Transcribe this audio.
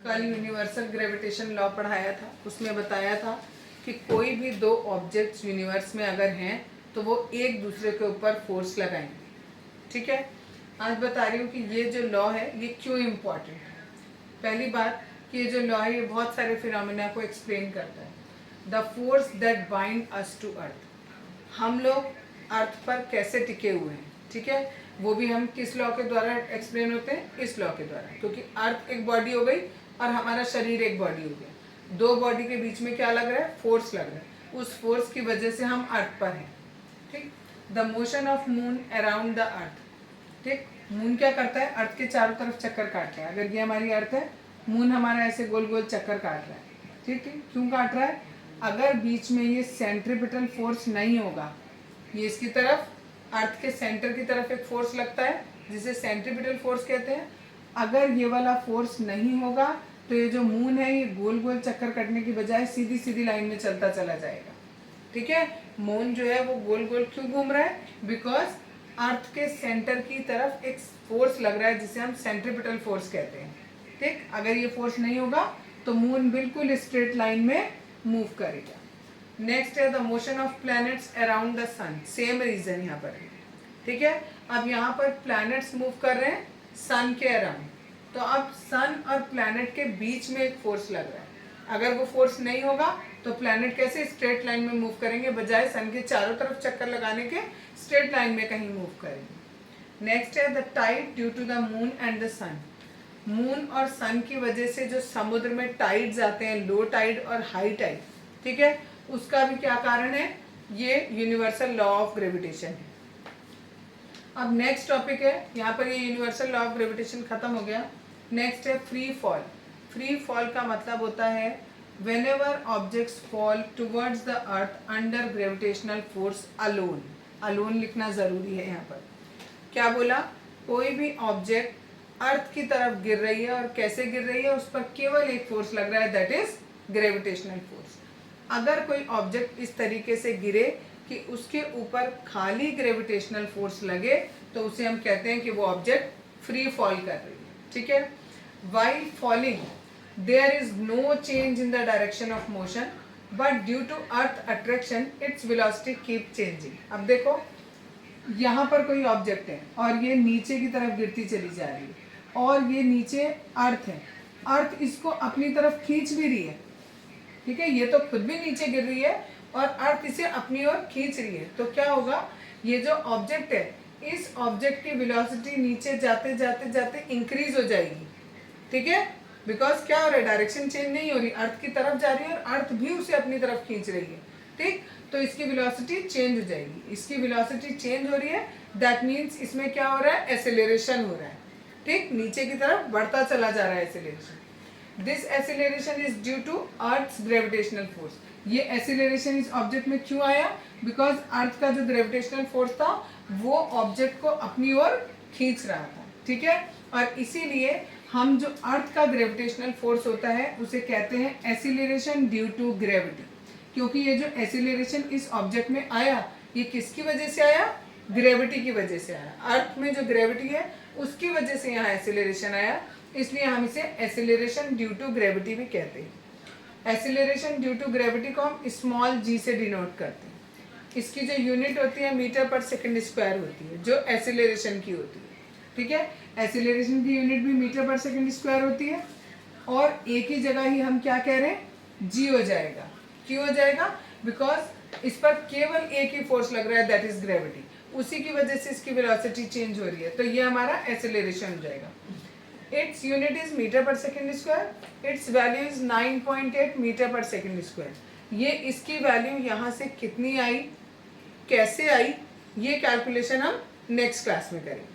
कल universal gravitation law पढ़ाया था, उसमें बताया था कि कोई भी दो ऑब्जेक्ट्स यूनिवर्स में अगर हैं तो वो एक दूसरे के ऊपर फोर्स लगाएंगे। ठीक है, आज बता रही हूँ कि ये जो लॉ है ये क्यों इम्पॉर्टेंट है। पहली बात कि ये जो लॉ है ये बहुत सारे फिनोमेना को एक्सप्लेन करता है। The force that bind us to earth, हम लोग अर्थ पर कैसे टिके हुए हैं। ठीक है, वो भी हम किस लॉ के द्वारा एक्सप्लेन होते हैं, इस लॉ के द्वारा, क्योंकि अर्थ एक बॉडी हो गई और हमारा शरीर एक बॉडी हो गया। दो बॉडी के बीच में क्या लग रहा है, फोर्स लग रहा है। उस फोर्स की वजह से हम अर्थ पर हैं। ठीक, the motion of moon around the earth. ठीक, मून क्या करता है, अर्थ के चारों तरफ चक्कर काटता है। अगर ये हमारी अर्थ है, मून हमारा ऐसे गोल गोल चक्कर काट रहा है। ठीक है, क्यों काट रहा है, अगर बीच में ये सेंट्रीपिटल फोर्स नहीं होगा, ये इसकी तरफ अर्थ के सेंटर की तरफ एक फोर्स लगता है जिसे सेंट्रीपिटल फोर्स कहते हैं। अगर ये वाला फोर्स नहीं होगा तो ये जो मून है ये गोल गोल चक्कर कटने की बजाय सीधी सीधी लाइन में चलता चला जाएगा। ठीक है, मून जो है वो गोल गोल क्यों घूम रहा है, बिकॉज अर्थ के सेंटर की तरफ एक फोर्स लग रहा है जिसे हम सेंट्रीपिटल फोर्स कहते हैं। ठीक, अगर ये फोर्स नहीं होगा तो मून बिल्कुल स्ट्रेट लाइन में मूव करेगा। नेक्स्ट है the motion of planets around the sun, same reason यहाँ पर है। ठीक है, अब यहाँ पर प्लैनेट्स मूव कर रहे हैं सन के अराउंड, तो अब सन और प्लैनेट के बीच में एक फोर्स लग रहा है। अगर वो फोर्स नहीं होगा तो प्लैनेट कैसे स्ट्रेट लाइन में मूव करेंगे, बजाय सन के चारों तरफ चक्कर लगाने के स्ट्रेट लाइन में कहीं मूव करेंगे। नेक्स्ट है the tide due to the moon and the sun, moon और सन की वजह से जो समुद्र में टाइड्स आते हैं, लो टाइड और हाई टाइड, ठीक है, उसका भी क्या कारण है, ये यूनिवर्सल लॉ ऑफ ग्रेविटेशन है। अब नेक्स्ट टॉपिक है, यहाँ पर ये यूनिवर्सल लॉ ऑफ ग्रेविटेशन खत्म हो गया। नेक्स्ट है फ्री फॉल। फ्री फॉल का मतलब होता है whenever objects fall towards the earth under gravitational force alone. Alone लिखना जरूरी है यहाँ पर। क्या बोला, कोई भी ऑब्जेक्ट अर्थ की तरफ गिर रही है और कैसे गिर रही है, उस पर केवल एक फोर्स लग रहा है, दैट इज ग्रेविटेशनल फोर्स। अगर कोई ऑब्जेक्ट इस तरीके से गिरे कि उसके ऊपर खाली ग्रेविटेशनल फोर्स लगे तो उसे हम कहते हैं कि वो ऑब्जेक्ट फ्री फॉल कर रही है। ठीक है, while falling there is no change in the direction of motion but due to earth attraction its velocity keep changing. अब देखो, यहाँ पर कोई ऑब्जेक्ट है और ये नीचे की तरफ गिरती चली जा रही है और ये नीचे अर्थ है, अर्थ इसको अपनी तरफ खींच भी रही है। ठीक है, ये तो खुद भी नीचे गिर रही है और अर्थ इसे अपनी ओर खींच रही है। तो क्या होगा, ये जो ऑब्जेक्ट है, इस ऑब्जेक्ट की वेलोसिटी नीचे जाते जाते जाते इंक्रीज हो जाएगी। ठीक है, बिकॉज क्या हो रहा है, डायरेक्शन चेंज नहीं हो रही, अर्थ की तरफ जा रही है और अर्थ भी उसे अपनी तरफ खींच रही है। ठीक, तो इसकी वेलोसिटी चेंज हो जाएगी। इसकी वेलोसिटी चेंज हो रही है, दैट मीन्स इसमें क्या हो रहा है, एक्सेलरेशन हो रहा है। ठीक, नीचे की तरफ बढ़ता चला जा रहा है acceleration. This acceleration is due to earth's gravitational force. ये एक्सेलरेशन इस ऑब्जेक्ट में क्यों आया, बिकॉज अर्थ का जो ग्रेविटेशनल फोर्स था वो ऑब्जेक्ट को अपनी ओर खींच रहा था। ठीक है, और इसीलिए हम जो अर्थ का ग्रेविटेशनल फोर्स होता है उसे कहते हैं एक्सेलरेशन ड्यू टू ग्रेविटी। क्योंकि ये जो एक्सेलरेशन इस ऑब्जेक्ट में आया, ये किसकी वजह से आया, ग्रेविटी की वजह से आया। अर्थ में जो ग्रेविटी है उसकी वजह से यहाँ एक्सेलरेशन आया, इसलिए हम इसे एक्सेलरेशन ड्यू टू ग्रेविटी भी कहते हैं। एक्सेलरेशन ड्यू टू ग्रेविटी को हम स्मॉल जी से डिनोट करते हैं। इसकी जो यूनिट होती है मीटर पर सेकंड स्क्वायर होती है, जो एक्सेलरेशन की होती है। ठीक है, एक्सेलरेशन की यूनिट भी मीटर पर सेकंड स्क्वायर होती है और एक ही जगह ही हम क्या कह रहे हैं, जी हो जाएगा। क्यों हो जाएगा, बिकॉज इस पर केवल एक ही फोर्स लग रहा है, दैट इज ग्रेविटी, उसी की वजह से इसकी वेलोसिटी चेंज हो रही है, तो ये हमारा एक्सेलरेशन हो जाएगा। Its unit is metre per second square, its value is 9.8 metre per second square. ये इसकी वैल्यू यहाँ से कितनी आई, कैसे आई, ये कैलकुलेशन हम नेक्स्ट क्लास में करेंगे।